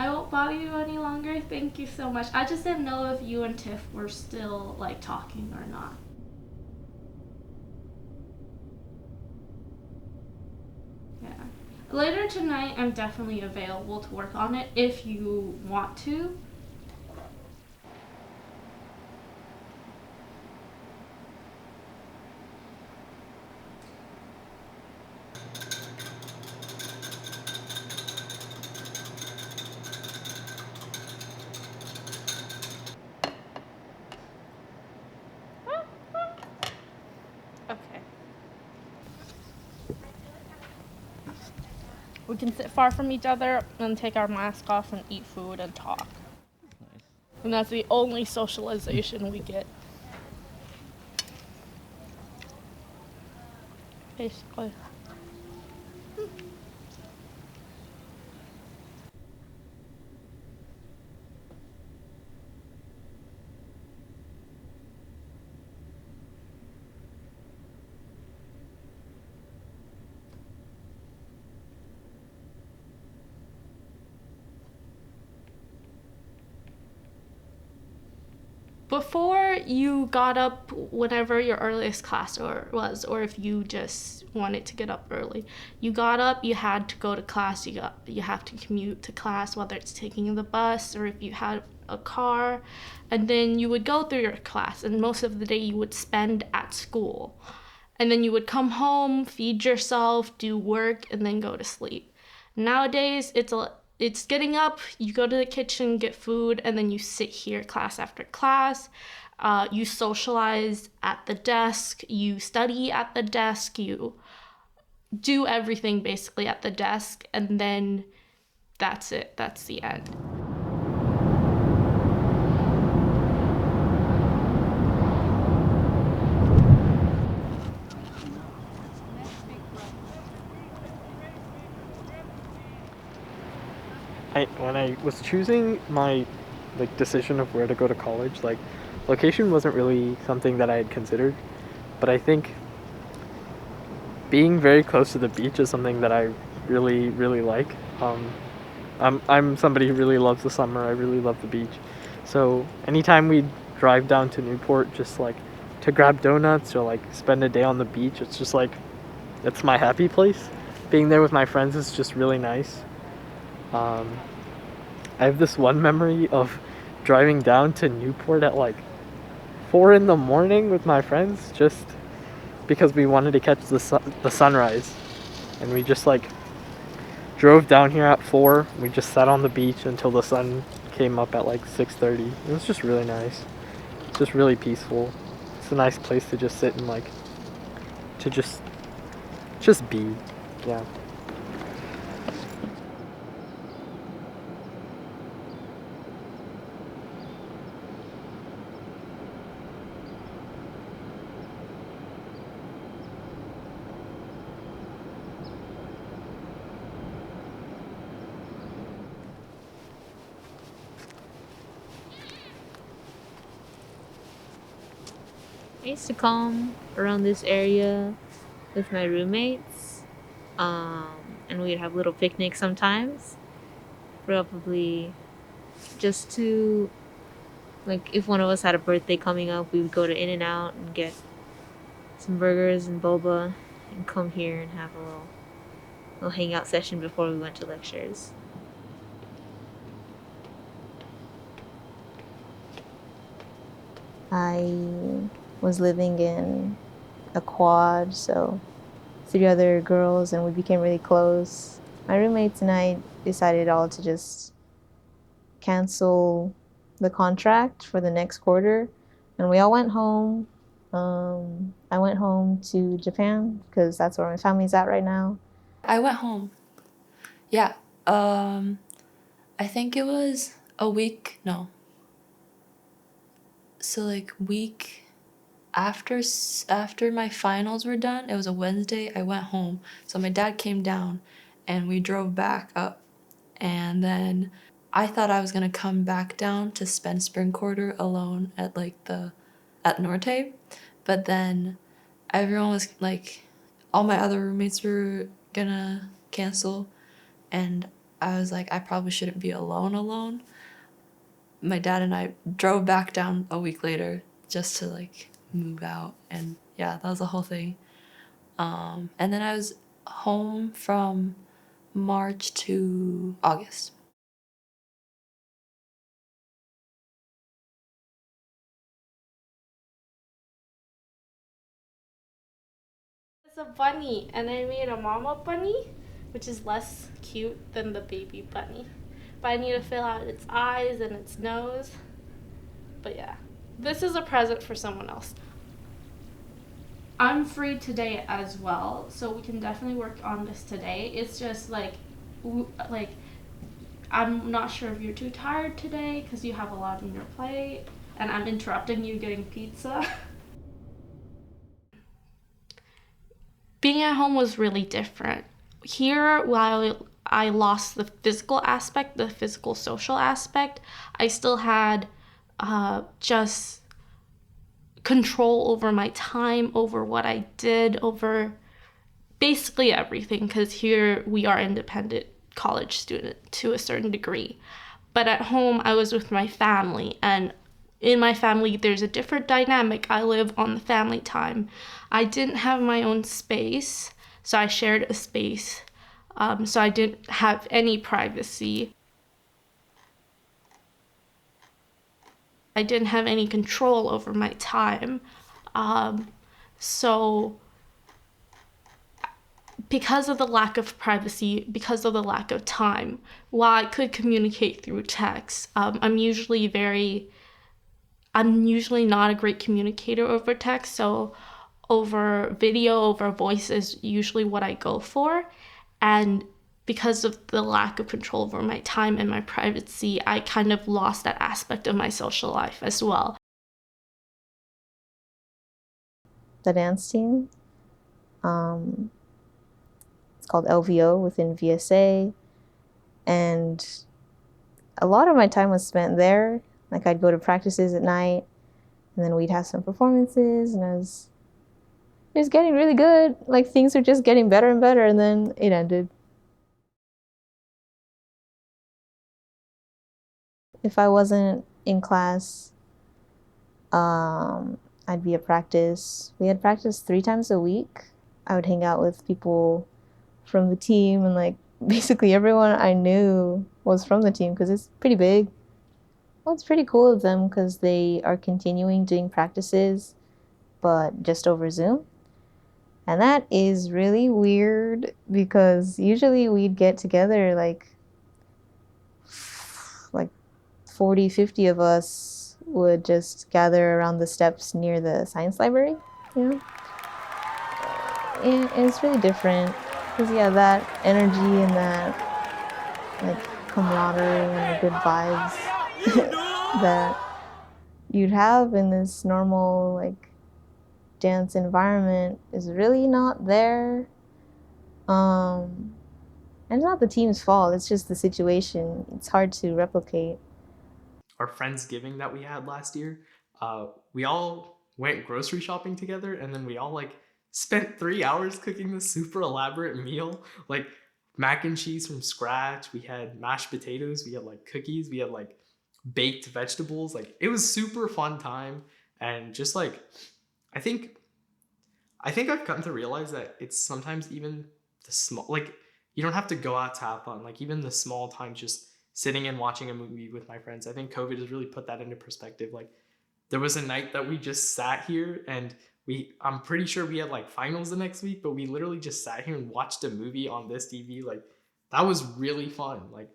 I won't bother you any longer. Thank you so much. I just didn't know if you and Tiff were still like talking or not. Yeah. Later tonight, I'm definitely available to work on it if you want to. Okay. We can sit far from each other and take our mask off and eat food and talk. Nice. And that's the only socialization we get. Basically. Before you got up whenever your earliest class or if you just wanted to get up early, you got up, you had to go to class, you have to commute to class, whether it's taking the bus or if you had a car, and then you would go through your class, and most of the day you would spend at school, and then you would come home, feed yourself, do work, and then go to sleep. Nowadays, it's getting up, you go to the kitchen, get food, and then you sit here class after class. You socialize at the desk, you study at the desk, you do everything basically at the desk, and then that's it. That's the end. When I was choosing my decision of where to go to college, location wasn't really something that I had considered, but I think being very close to the beach is something that I really like. I'm somebody who really loves the summer. I really love the beach. So anytime we drive down to Newport, just like to grab donuts or like spend a day on the beach, it's just like it's my happy place. Being there with my friends is just really nice. I have this one memory of driving down to Newport at like 4 in the morning with my friends, just because we wanted to catch the sunrise, and we just like drove down here at 4. We just sat on the beach until the sun came up at like 6:30. It was just really nice. It's just really peaceful. It's a nice place to just sit and like to just be. Yeah. I used to come around this area with my roommates, and we'd have little picnics sometimes. Probably just to, like, if one of us had a birthday coming up, we would go to In-N-Out and get some burgers and boba and come here and have a little hangout session before we went to lectures. I was living in a quad, so 3 other girls, and we became really close. My roommates and I decided all to just cancel the contract for the next quarter, and we all went home. I went home to Japan because that's where my family's at right now. I went home. Yeah. I think it was a week. No. So like week after my finals were done, it was a Wednesday. I went home. So my dad came down, and we drove back up, and then I thought I was gonna come back down to spend spring quarter alone at at Norte, but then everyone was like, all my other roommates were gonna cancel, and I was like, I probably shouldn't be alone. My dad and I drove back down a week later just to like move out, and yeah, that was the whole thing. And then I was home from March to August. It's a bunny, and I made a mama bunny, which is less cute than the baby bunny. But I need to fill out its eyes and its nose. But yeah, this is a present for someone else. I'm free today as well, so we can definitely work on this today. It's just like I'm not sure if you're too tired today because you have a lot on your plate, and I'm interrupting you getting pizza. Being at home was really different. Here, while I lost the physical aspect, the physical social aspect, I still had just control over my time, over what I did, over basically everything, because here we are independent college student to a certain degree. But at home, I was with my family, and in my family, there's a different dynamic. I live on the family time. I didn't have my own space, so I shared a space. So I didn't have any privacy. I didn't have any control over my time. So because of the lack of privacy, because of the lack of time, while I could communicate through text, I'm usually not a great communicator over text, so over video, over voice is usually what I go for. And because of the lack of control over my time and my privacy, I kind of lost that aspect of my social life as well. The dance team. It's called LVO within VSA. And a lot of my time was spent there. Like I'd go to practices at night and then we'd have some performances and it was getting really good. Like things were just getting better and better, and then it ended. If I wasn't in class, I'd be at practice. We had practice 3 times a week. I would hang out with people from the team, and like basically everyone I knew was from the team because it's pretty big. Well, it's pretty cool of them because they are continuing doing practices, but just over Zoom. And that is really weird because usually we'd get together like 40, 50 of us would just gather around the steps near the science library, you know? And it's really different because, yeah, that energy and that like camaraderie and the good vibes that you'd have in this normal like dance environment is really not there. And it's not the team's fault, it's just the situation. It's hard to replicate. Our Friendsgiving that we had last year, we all went grocery shopping together, and then we all like spent 3 hours cooking this super elaborate meal, like mac and cheese from scratch. We had mashed potatoes, we had like cookies, we had like baked vegetables. Like it was super fun time, and just like I think I've come to realize that it's sometimes even the small, like you don't have to go out to have fun. Like even the small times, just sitting and watching a movie with my friends. I think COVID has really put that into perspective. Like there was a night that we just sat here and I'm pretty sure we had like finals the next week, but we literally just sat here and watched a movie on this TV. Like that was really fun. Like,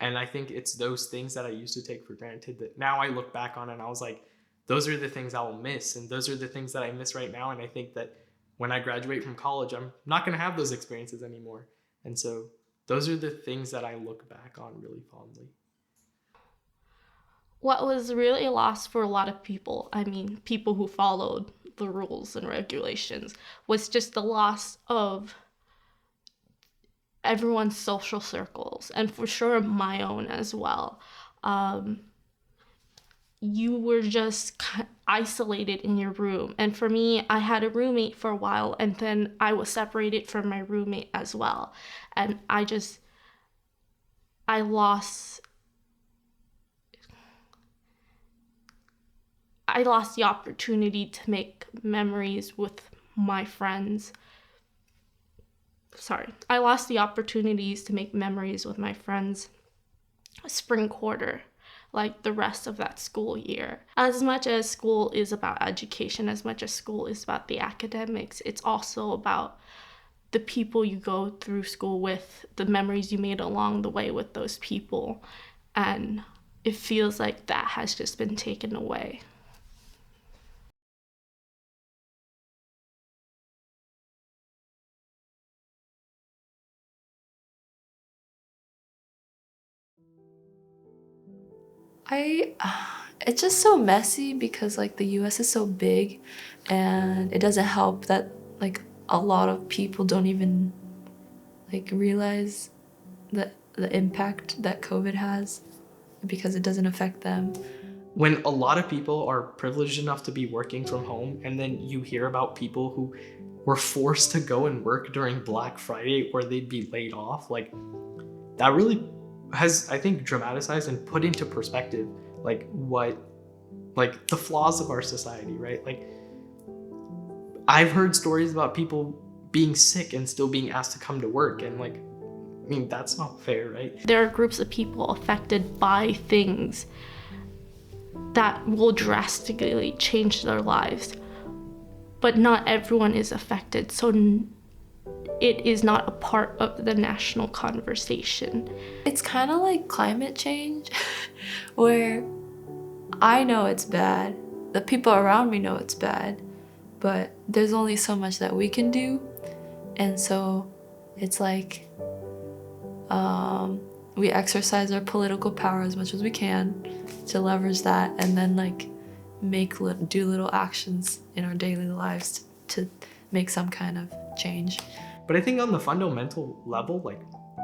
and I think it's those things that I used to take for granted that now I look back on and I was like, those are the things I will miss. And those are the things that I miss right now. And I think that when I graduate from college, I'm not going to have those experiences anymore. And so those are the things that I look back on really fondly. What was really lost for a lot of people, I mean, people who followed the rules and regulations, was just the loss of everyone's social circles, and for sure my own as well. You were just isolated in your room. And for me, I had a roommate for a while, and then I was separated from my roommate as well. And I lost the opportunity to make memories with my friends. I lost the opportunities to make memories with my friends spring quarter, like the rest of that school year. As much as school is about education, as much as school is about the academics, it's also about the people you go through school with, the memories you made along the way with those people. And it feels like that has just been taken away. It's just so messy because like the US is so big, and it doesn't help that like a lot of people don't even like realize the impact that COVID has because it doesn't affect them. When a lot of people are privileged enough to be working from home, and then you hear about people who were forced to go and work during Black Friday or they'd be laid off, like that really has, I think, dramatized and put into perspective like what, like the flaws of our society, right? Like I've heard stories about people being sick and still being asked to come to work, and like, I mean, that's not fair, right? There are groups of people affected by things that will drastically change their lives, but not everyone is affected, so it is not a part of the national conversation. It's kind of like climate change where I know it's bad, the people around me know it's bad, but there's only so much that we can do. And so it's like we exercise our political power as much as we can to leverage that, and then like do little actions in our daily lives to make some kind of change. But I think on the fundamental level, like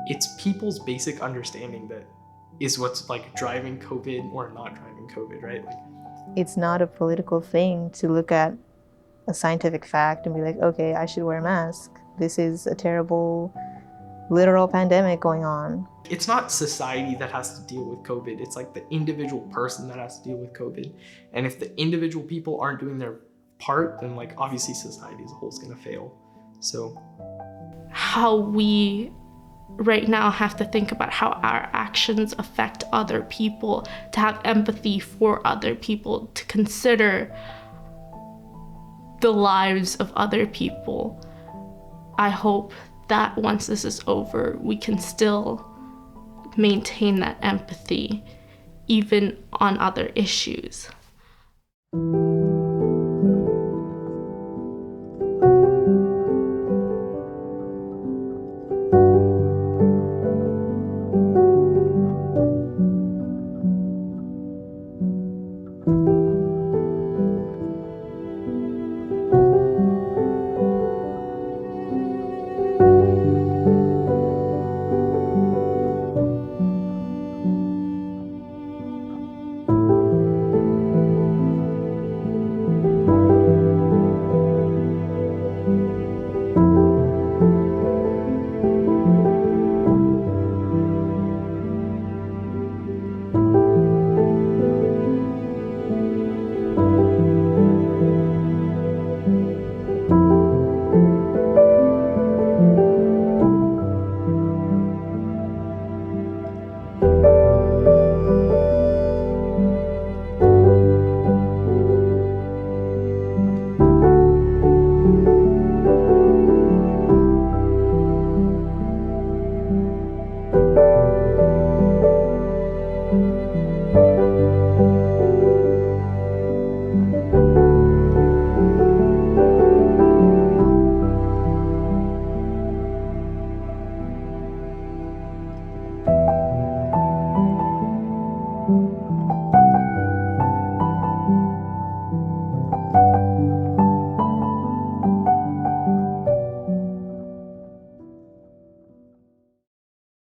it's people's basic understanding that is what's like driving COVID or not driving COVID, right? Like, It's not a political thing to look at a scientific fact and be like, okay, I should wear a mask. This is a terrible literal pandemic going on. it's not society that has to deal with COVID. It's like the individual person that has to deal with COVID. And if the individual people aren't doing their part, then like obviously society as a whole is gonna fail. So How we right now have to think about how our actions affect other people, to have empathy for other people, to consider the lives of other people. I hope that once this is over, we can still maintain that empathy, even on other issues.